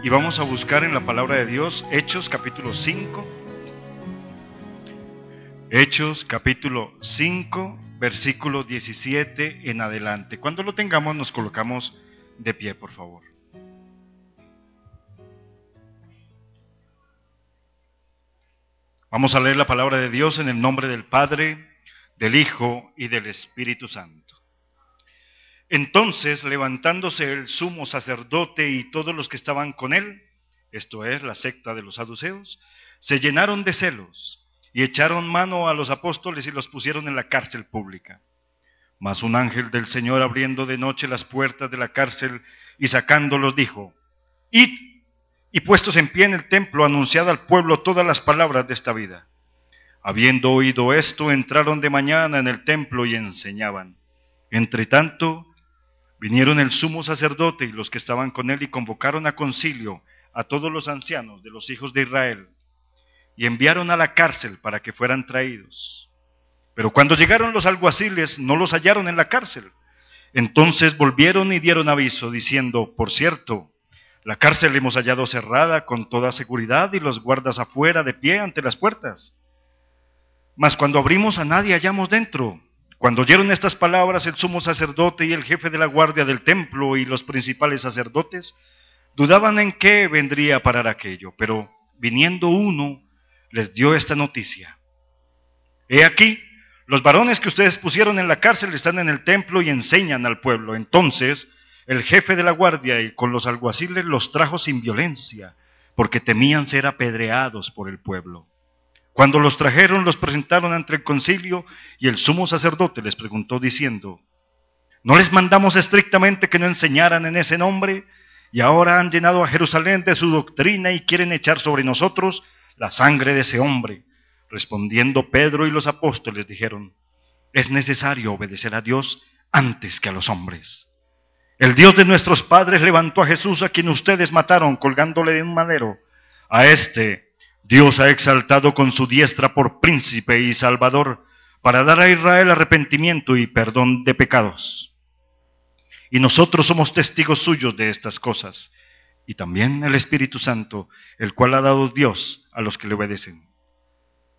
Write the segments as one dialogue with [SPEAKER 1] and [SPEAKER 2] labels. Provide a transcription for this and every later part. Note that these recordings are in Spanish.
[SPEAKER 1] Y vamos a buscar en la palabra de Dios Hechos capítulo 5. Hechos capítulo 5, versículo 17 en adelante. Cuando lo tengamos nos colocamos de pie, por favor. Vamos a leer la palabra de Dios en el nombre del Padre, del Hijo y del Espíritu Santo. Entonces, levantándose el sumo sacerdote y todos los que estaban con él, esto es, la secta de los saduceos, se llenaron de celos y echaron mano a los apóstoles y los pusieron en la cárcel pública. Mas un ángel del Señor, abriendo de noche las puertas de la cárcel y sacándolos, dijo: Id, y puestos en pie en el templo, anunciad al pueblo todas las palabras de esta vida. Habiendo oído esto, entraron de mañana en el templo y enseñaban. Entretanto, vinieron el sumo sacerdote y los que estaban con él y convocaron a concilio a todos los ancianos de los hijos de Israel y enviaron a la cárcel para que fueran traídos. Pero cuando llegaron los alguaciles no los hallaron en la cárcel. Entonces volvieron y dieron aviso diciendo: por cierto, la cárcel hemos hallado cerrada con toda seguridad y los guardas afuera de pie ante las puertas. Mas cuando abrimos a nadie hallamos dentro. Cuando oyeron estas palabras, el sumo sacerdote y el jefe de la guardia del templo y los principales sacerdotes dudaban en qué vendría a parar aquello, pero viniendo uno les dio esta noticia: he aquí, los varones que ustedes pusieron en la cárcel están en el templo y enseñan al pueblo. Entonces el jefe de la guardia y con los alguaciles los trajo sin violencia, porque temían ser apedreados por el pueblo. Cuando los trajeron, los presentaron ante el concilio, y el sumo sacerdote les preguntó diciendo: ¿no les mandamos estrictamente que no enseñaran en ese nombre? Y ahora han llenado a Jerusalén de su doctrina y quieren echar sobre nosotros la sangre de ese hombre. Respondiendo Pedro y los apóstoles dijeron: es necesario obedecer a Dios antes que a los hombres. El Dios de nuestros padres levantó a Jesús, a quien ustedes mataron colgándole de un madero. A este Dios ha exaltado con su diestra por príncipe y salvador, para dar a Israel arrepentimiento y perdón de pecados. Y nosotros somos testigos suyos de estas cosas, y también el Espíritu Santo, el cual ha dado Dios a los que le obedecen.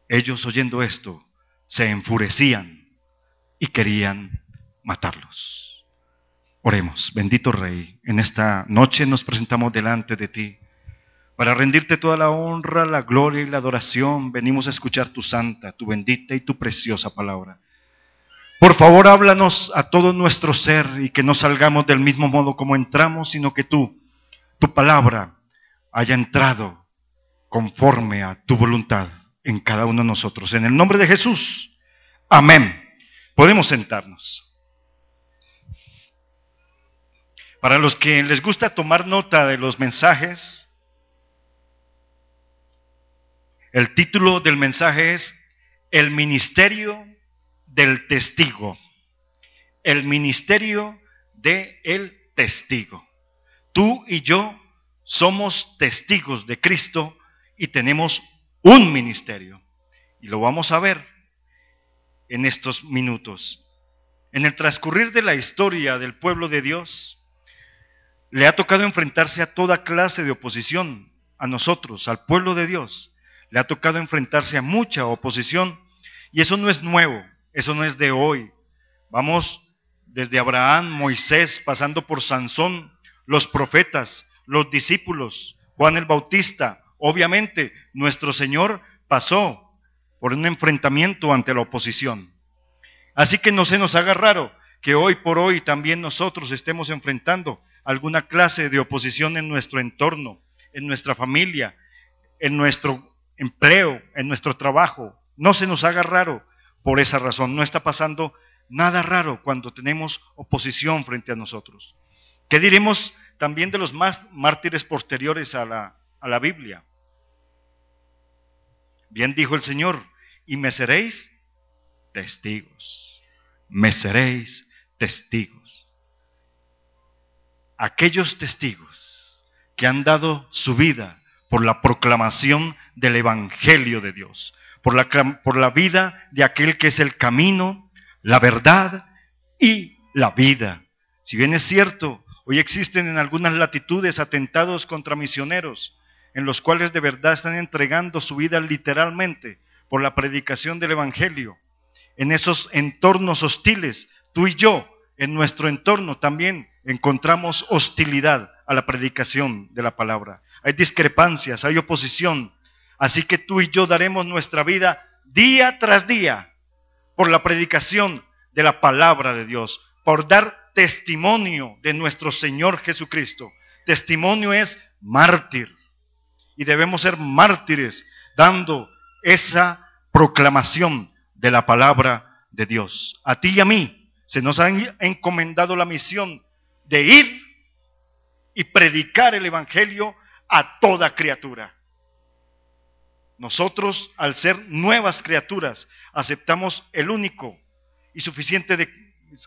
[SPEAKER 1] Ellos, oyendo esto, se enfurecían y querían matarlos. Oremos. Bendito Rey, en esta noche nos presentamos delante de ti para rendirte toda la honra, la gloria y la adoración. Venimos a escuchar tu santa, tu bendita y tu preciosa palabra. Por favor, háblanos a todo nuestro ser y que no salgamos del mismo modo como entramos, sino que tu palabra haya entrado conforme a tu voluntad en cada uno de nosotros. En el nombre de Jesús, amén. Podemos sentarnos. Para los que les gusta tomar nota de los mensajes, el título del mensaje es El ministerio del testigo. El ministerio del testigo. Tú y yo somos testigos de Cristo y tenemos un ministerio. Y lo vamos a ver en estos minutos. En el transcurrir de la historia del pueblo de Dios, le ha tocado enfrentarse a toda clase de oposición. A nosotros, al pueblo de Dios, le ha tocado enfrentarse a mucha oposición, y eso no es nuevo, eso no es de hoy. Vamos desde Abraham, Moisés, pasando por Sansón, los profetas, los discípulos, Juan el Bautista. Obviamente, nuestro Señor pasó por un enfrentamiento ante la oposición. Así que no se nos haga raro que hoy por hoy también nosotros estemos enfrentando alguna clase de oposición en nuestro entorno, en nuestra familia, en nuestro empleo, en nuestro trabajo. No se nos haga raro por esa razón. No está pasando nada raro cuando tenemos oposición frente a nosotros. ¿Qué diremos también de los mártires posteriores a la Biblia? Bien dijo el Señor: y me seréis testigos. Me seréis testigos. Aquellos testigos que han dado su vida por la proclamación del Evangelio de Dios, por la vida de aquel que es el camino, la verdad y la vida. Si bien es cierto, Hoy existen en algunas latitudes atentados contra misioneros, en los cuales de verdad están entregando su vida literalmente por la predicación del Evangelio. En esos entornos hostiles, tú y yo, en nuestro entorno también encontramos hostilidad a la predicación de la palabra. Hay discrepancias, hay oposición. Así que tú y yo daremos nuestra vida día tras día por la predicación de la palabra de Dios, por dar testimonio de nuestro Señor Jesucristo. Testimonio es mártir, y debemos ser mártires dando esa proclamación de la palabra de Dios. A ti y a mí se nos ha encomendado la misión de ir y predicar el Evangelio a toda criatura. Nosotros, al ser nuevas criaturas, aceptamos el único y suficiente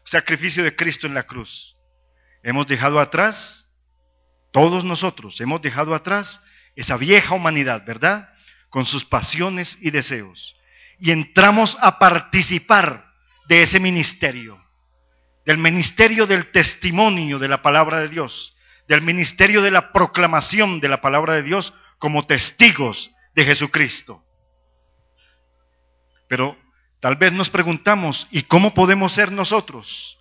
[SPEAKER 1] sacrificio de Cristo en la cruz. Hemos dejado atrás, todos nosotros hemos dejado atrás esa vieja humanidad, ¿verdad? Con sus pasiones y deseos. Y entramos a participar de ese ministerio, del ministerio del testimonio de la palabra de Dios, del ministerio de la proclamación de la palabra de Dios como testigos de Jesucristo. Pero tal vez nos preguntamos, ¿y cómo podemos ser nosotros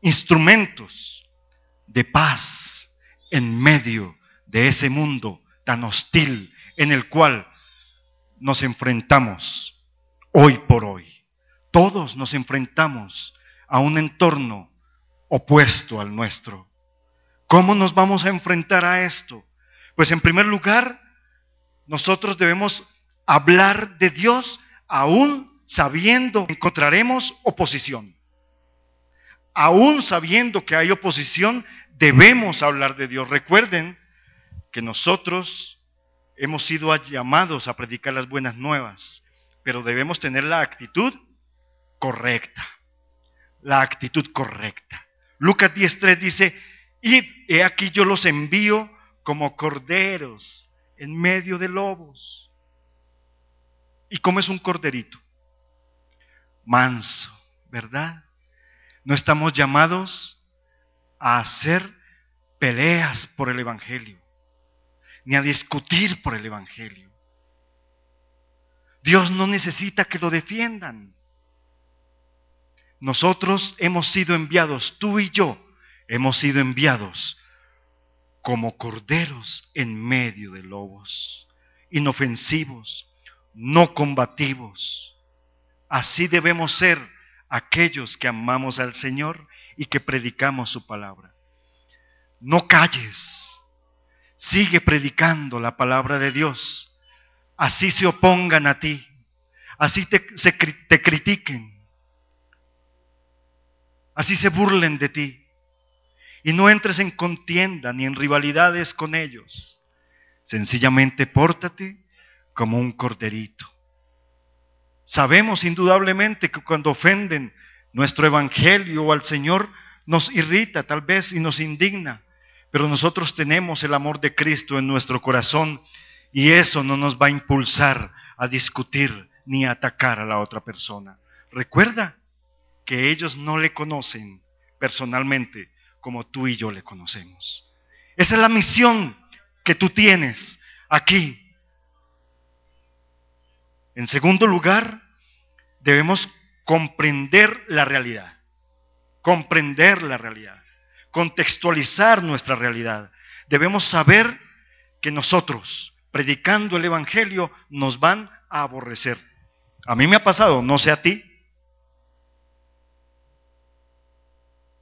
[SPEAKER 1] instrumentos de paz en medio de ese mundo tan hostil en el cual nos enfrentamos hoy por hoy? Todos nos enfrentamos a un entorno opuesto al nuestro. ¿Cómo nos vamos a enfrentar a esto? Pues en primer lugar, nosotros debemos hablar de Dios aún sabiendo que encontraremos oposición. Aún sabiendo que hay oposición, debemos hablar de Dios. Recuerden que nosotros hemos sido llamados a predicar las buenas nuevas, pero debemos tener la actitud correcta. La actitud correcta. Lucas 10:3 dice: id, he aquí yo los envío como corderos en medio de lobos. ¿Y cómo es un corderito? Manso, ¿verdad? No estamos llamados a hacer peleas por el Evangelio, ni a discutir por el Evangelio. Dios no necesita que lo defiendan. Nosotros hemos sido enviados, tú y yo hemos sido enviados como corderos en medio de lobos, inofensivos, no combativos. Así debemos ser aquellos que amamos al Señor y que predicamos su palabra. No calles, sigue predicando la palabra de Dios. Así se opongan a ti, así te critiquen, así se burlen de ti. Y no entres en contienda ni en rivalidades con ellos. Sencillamente pórtate como un corderito. Sabemos indudablemente que cuando ofenden nuestro evangelio o al Señor, nos irrita tal vez y nos indigna. Pero nosotros tenemos el amor de Cristo en nuestro corazón y eso no nos va a impulsar a discutir ni a atacar a la otra persona. Recuerda que ellos no le conocen personalmente como tú y yo le conocemos. Esa es la misión que tú tienes aquí. En segundo lugar, debemos comprender la realidad, contextualizar nuestra realidad. Debemos saber que nosotros, predicando el Evangelio, nos van a aborrecer. A mí me ha pasado, no sé a ti,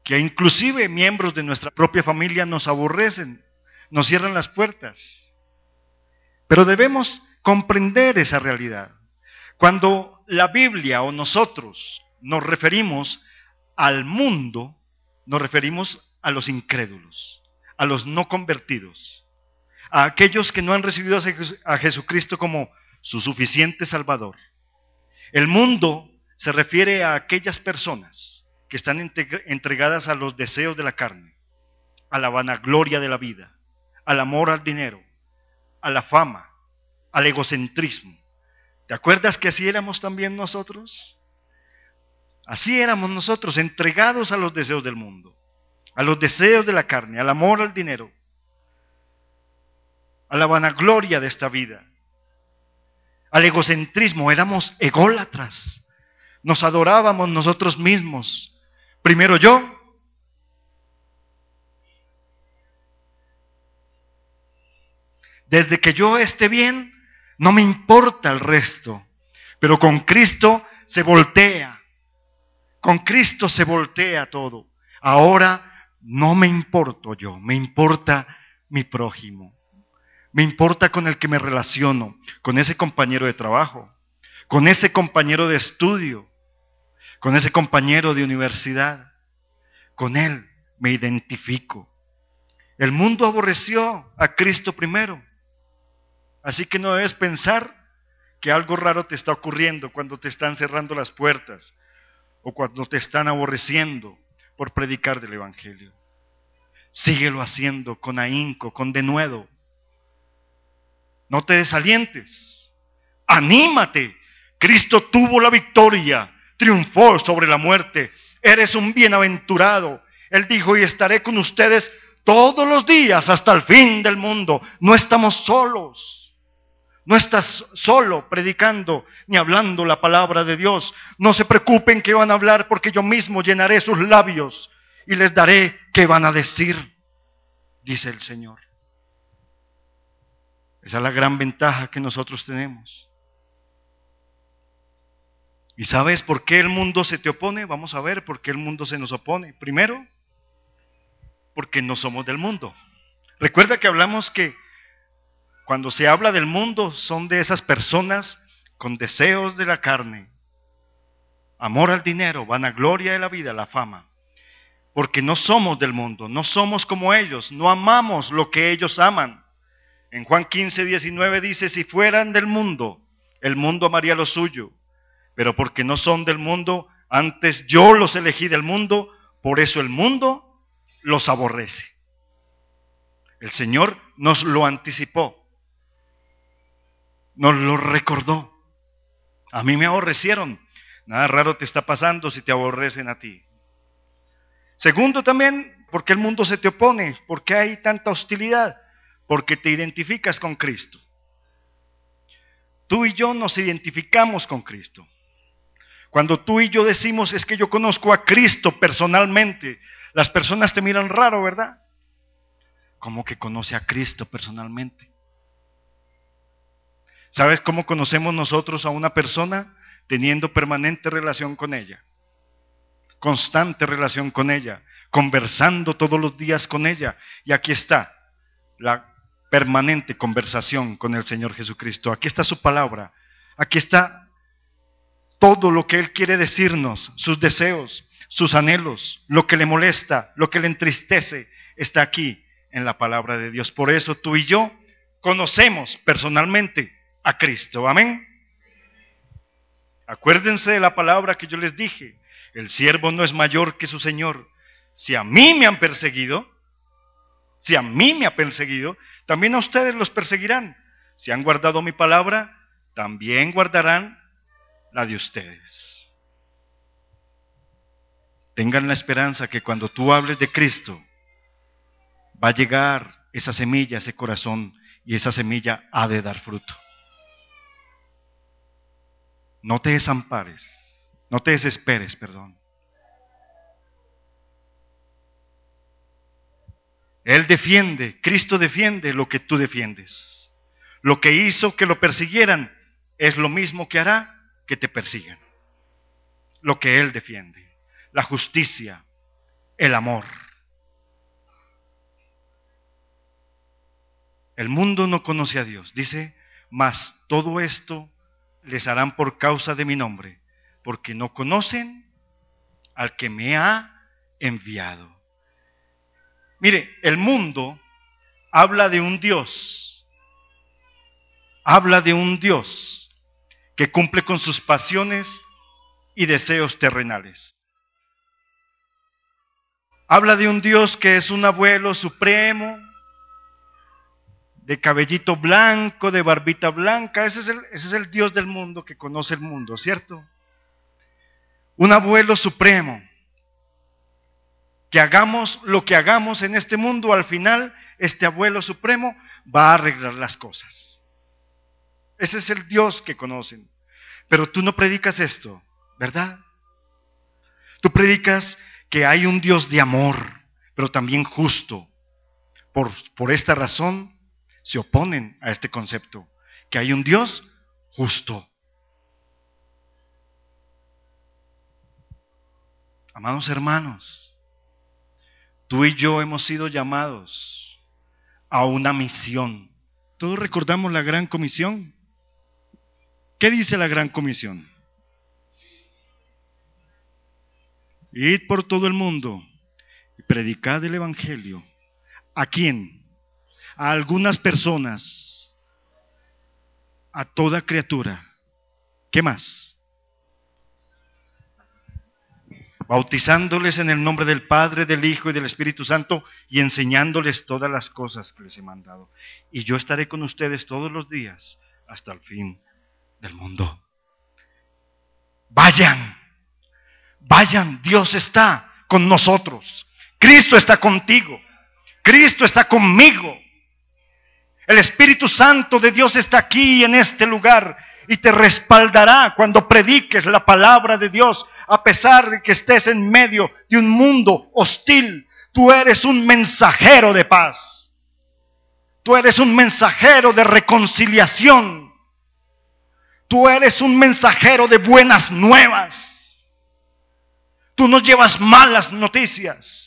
[SPEAKER 1] que inclusive miembros de nuestra propia familia nos aborrecen, nos cierran las puertas. Pero debemos comprender esa realidad. Cuando la Biblia o nosotros nos referimos al mundo, nos referimos a los incrédulos, a los no convertidos, a aquellos que no han recibido a Jesucristo como su suficiente Salvador. El mundo se refiere a aquellas personas que están entregadas a los deseos de la carne, a la vanagloria de la vida, al amor al dinero, a la fama, al egocentrismo. ¿Te acuerdas que así éramos también nosotros? Así éramos nosotros, entregados a los deseos del mundo. a los deseos de la carne, al amor al dinero, a la vanagloria de esta vida, al egocentrismo. Éramos ególatras, nos adorábamos nosotros mismos. Primero yo, desde que yo esté bien, no me importa el resto, pero con Cristo se voltea, con Cristo se voltea todo. Ahora no me importo yo, me importa mi prójimo, me importa con el que me relaciono, con ese compañero de trabajo, con ese compañero de estudio, con ese compañero de universidad. Con él me identifico. El mundo aborreció a Cristo primero, así que no debes pensar que algo raro te está ocurriendo cuando te están cerrando las puertas o cuando te están aborreciendo por predicar del Evangelio. Síguelo haciendo con ahínco, con denuedo. No te desalientes. Anímate. Cristo tuvo la victoria, triunfó sobre la muerte. Eres un bienaventurado. Él dijo: y estaré con ustedes todos los días hasta el fin del mundo. No estamos solos. No estás solo predicando ni hablando la palabra de Dios. No se preocupen qué van a hablar, porque yo mismo llenaré sus labios y les daré qué van a decir, dice el Señor. Esa es la gran ventaja que nosotros tenemos. ¿Y sabes por qué el mundo se te opone? Vamos a ver por qué el mundo se nos opone. Primero, porque no somos del mundo. Recuerda que hablamos que cuando se habla del mundo son de esas personas con deseos de la carne, amor al dinero, vanagloria de la vida, la fama. Porque no somos del mundo, no somos como ellos, no amamos lo que ellos aman. En Juan 15:19 dice: si fueran del mundo, el mundo amaría lo suyo. Pero porque no son del mundo, antes yo los elegí del mundo, por eso el mundo los aborrece. El Señor nos lo anticipó, nos lo recordó. A mí me aborrecieron. Nada raro te está pasando si te aborrecen a ti. Segundo, también, porque el mundo se te opone. ¿Por qué hay tanta hostilidad? Porque te identificas con Cristo. Tú y yo nos identificamos con Cristo. Cuando tú y yo decimos: es que yo conozco a Cristo personalmente, las personas te miran raro, ¿verdad? ¿Cómo que conoce a Cristo personalmente? ¿Sabes cómo conocemos nosotros a una persona? Teniendo permanente relación con ella, constante relación con ella, conversando todos los días con ella. Y aquí está la permanente conversación con el Señor Jesucristo. Aquí está su palabra, aquí está todo lo que Él quiere decirnos, sus deseos, sus anhelos, lo que le molesta, lo que le entristece, está aquí en la palabra de Dios. Por eso tú y yo conocemos personalmente a Cristo. Amén. Acuérdense de la palabra que yo les dije: el siervo no es mayor que su Señor. Si a mí me han perseguido, si a mí me ha perseguido, también a ustedes los perseguirán. Si han guardado mi palabra, también guardarán la de ustedes. Tengan la esperanza que cuando tú hables de Cristo, va a llegar esa semilla, ese corazón, y esa semilla ha de dar fruto. No te desampares, no te desesperes, perdón. Él defiende, Cristo defiende lo que tú defiendes. Lo que hizo que lo persiguieran es lo mismo que hará que te persigan. Lo que Él defiende, la justicia, el amor. El mundo no conoce a Dios, dice: mas todo esto les harán por causa de mi nombre, porque no conocen al que me ha enviado. Mire, el mundo habla de un Dios, que cumple con sus pasiones y deseos terrenales. Habla de un Dios que es un abuelo supremo, de cabellito blanco, de barbita blanca. Ese es el Dios del mundo, que conoce el mundo, ¿cierto? Un abuelo supremo. que hagamos lo que hagamos en este mundo, al final este abuelo supremo va a arreglar las cosas. Ese es el Dios que conocen. Pero tú no predicas esto, ¿verdad? Tú predicas que hay un Dios de amor, pero también justo. Por esta razón se oponen a este concepto, que hay un Dios justo. Amados hermanos, tú y yo hemos sido llamados a una misión. Todos recordamos la gran comisión. ¿Qué dice la gran comisión? Id por todo el mundo y predicad el evangelio. ¿A quién? A algunas personas, a toda criatura. ¿Qué más? Bautizándoles en el nombre del Padre, del Hijo y del Espíritu Santo y enseñándoles todas las cosas que les he mandado. Y yo estaré con ustedes todos los días hasta el fin del mundo. Vayan, vayan, Dios está con nosotros. Cristo está contigo. Cristo está conmigo. El Espíritu Santo de Dios está aquí en este lugar y te respaldará cuando prediques la palabra de Dios, a pesar de que estés en medio de un mundo hostil. Tú eres un mensajero de paz. Tú eres un mensajero de reconciliación. Tú eres un mensajero de buenas nuevas. Tú no llevas malas noticias.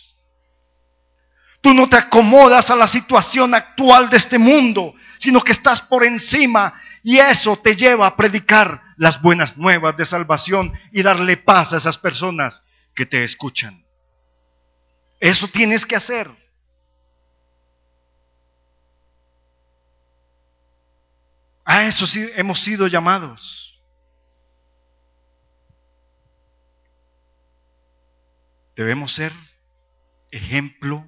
[SPEAKER 1] Tú no te acomodas a la situación actual de este mundo, sino que estás por encima y eso te lleva a predicar las buenas nuevas de salvación y darle paz a esas personas que te escuchan. Eso tienes que hacer. A eso sí hemos sido llamados. Debemos ser ejemplo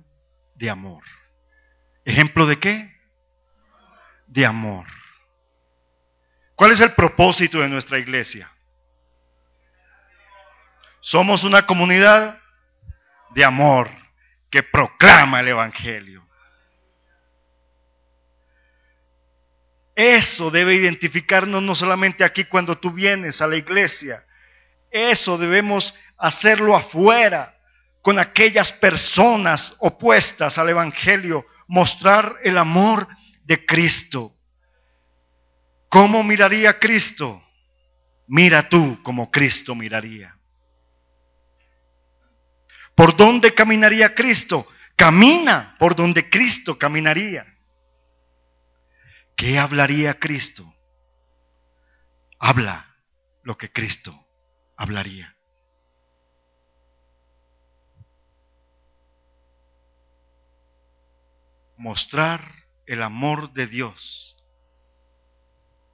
[SPEAKER 1] de amor. ¿Ejemplo de qué? De amor. ¿Cuál es el propósito de nuestra iglesia? Somos una comunidad de amor que proclama el evangelio. Eso debe identificarnos no solamente aquí cuando tú vienes a la iglesia. Eso debemos hacerlo afuera, con aquellas personas opuestas al evangelio, mostrar el amor de Cristo. ¿Cómo miraría Cristo? Mira tú como Cristo miraría. ¿Por dónde caminaría Cristo? Camina por donde Cristo caminaría. ¿Qué hablaría Cristo? Habla lo que Cristo hablaría. Mostrar el amor de Dios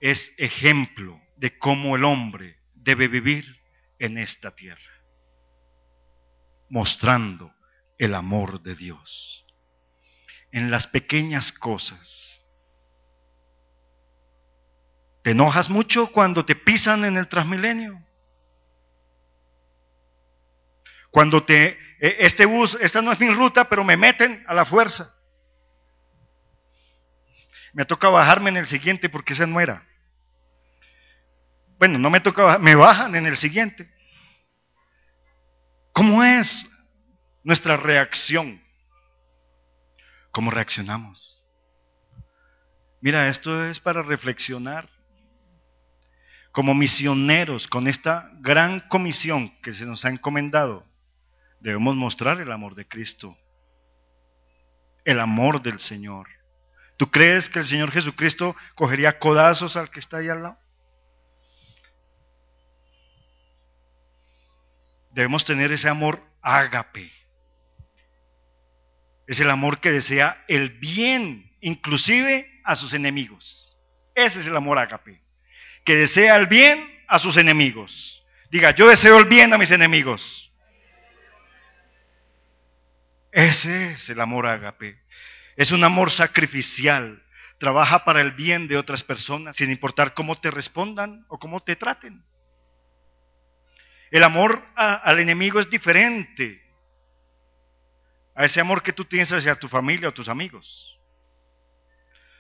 [SPEAKER 1] es ejemplo de cómo el hombre debe vivir en esta tierra. Mostrando el amor de Dios en las pequeñas cosas. ¿Te enojas mucho cuando te pisan en el Transmilenio? Cuando este bus, esta no es mi ruta, pero me meten a la fuerza. Me toca bajarme en el siguiente porque ese no era. Bueno, no me toca bajar, me bajan en el siguiente. ¿Cómo es nuestra reacción? ¿Cómo reaccionamos? Mira, esto es para reflexionar. Como misioneros, con esta gran comisión que se nos ha encomendado, debemos mostrar el amor de Cristo, el amor del Señor. ¿Tú crees que el Señor Jesucristo cogería codazos al que está ahí al lado? Debemos tener ese amor ágape. Es el amor que desea el bien, inclusive a sus enemigos. Ese es el amor ágape, que desea el bien a sus enemigos. Diga, yo deseo el bien a mis enemigos. Ese es el amor ágape. Es un amor sacrificial. Trabaja para el bien de otras personas, sin importar cómo te respondan o cómo te traten. El amor al enemigo es diferente. a ese amor que tú tienes hacia tu familia o tus amigos.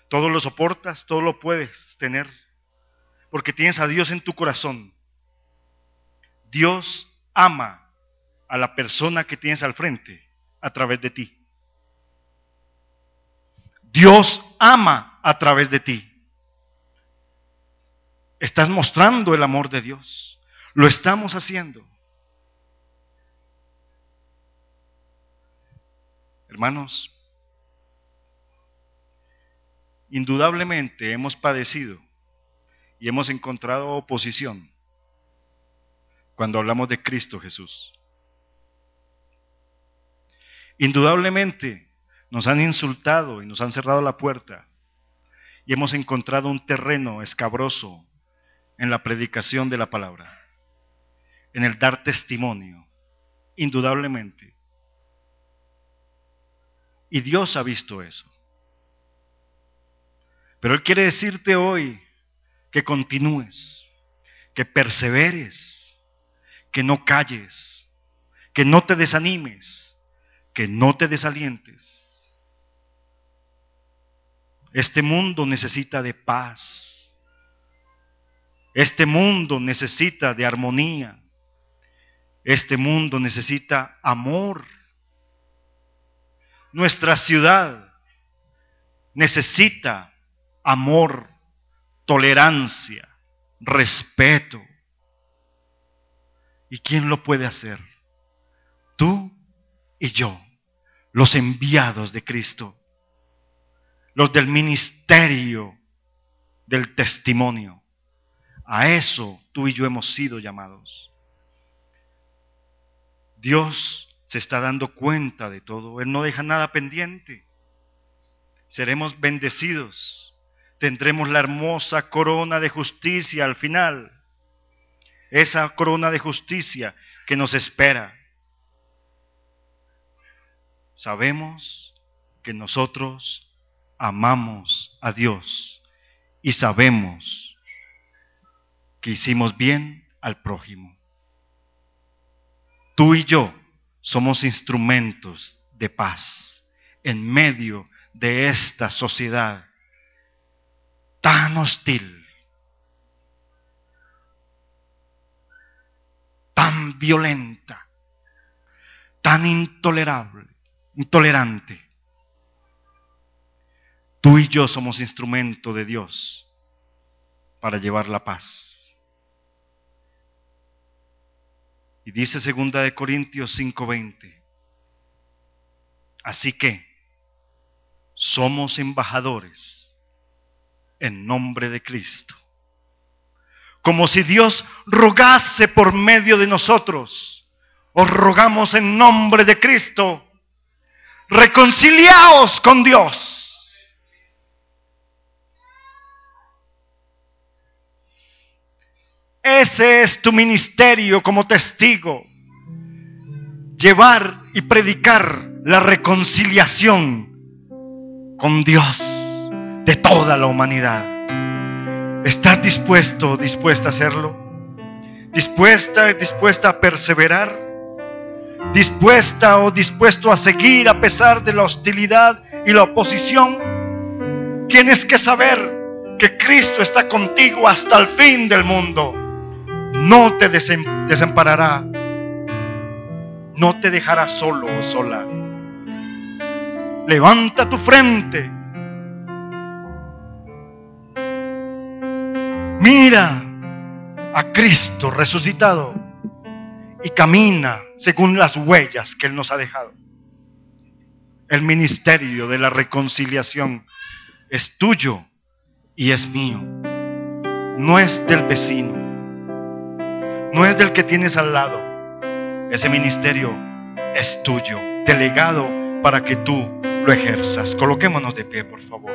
[SPEAKER 1] Todo lo soportas, todo lo puedes tener, porque tienes a Dios en tu corazón. Dios ama a la persona que tienes al frente a través de ti. Dios ama a través de ti. Estás mostrando el amor de Dios. Lo estamos haciendo. Hermanos, indudablemente hemos padecido y hemos encontrado oposición cuando hablamos de Cristo Jesús. Indudablemente nos han insultado y nos han cerrado la puerta y hemos encontrado un terreno escabroso en la predicación de la palabra, en el dar testimonio, indudablemente. Y Dios ha visto eso. Pero Él quiere decirte hoy que continúes, que perseveres, que no calles, que no te desanimes, que no te desalientes. Este mundo necesita de paz. Este mundo necesita de armonía. Este mundo necesita amor. Nuestra ciudad necesita amor, tolerancia, respeto. ¿Y quién lo puede hacer? Tú y yo, los enviados de Cristo, los del ministerio del testimonio. A eso tú y yo hemos sido llamados. Dios se está dando cuenta de todo. Él no deja nada pendiente. Seremos bendecidos. Tendremos la hermosa corona de justicia al final. Esa corona de justicia que nos espera. Sabemos que nosotros amamos a Dios y sabemos que hicimos bien al prójimo. Tú y yo somos instrumentos de paz en medio de esta sociedad tan hostil, tan violenta, tan intolerante. Tú y yo somos instrumento de Dios para llevar la paz. Y dice 2 Corintios 5:20, así que somos embajadores en nombre de Cristo, como si Dios rogase por medio de nosotros. Os rogamos en nombre de Cristo, reconciliaos con Dios. Ese es tu ministerio como testigo. Llevar y predicar la reconciliación con Dios de toda la humanidad. ¿Estás dispuesto, dispuesta a hacerlo? ¿Dispuesta a perseverar? ¿Dispuesta o dispuesto a seguir a pesar de la hostilidad y la oposición? Tienes que saber que Cristo está contigo hasta el fin del mundo. No te desamparará. No te dejará solo o sola. Levanta tu frente. Mira a Cristo resucitado y camina según las huellas que Él nos ha dejado. El ministerio de la reconciliación es tuyo y es mío. No es del vecino. No es del que tienes al lado. Ese ministerio es tuyo, delegado para que tú lo ejerzas. Coloquémonos de pie, por favor.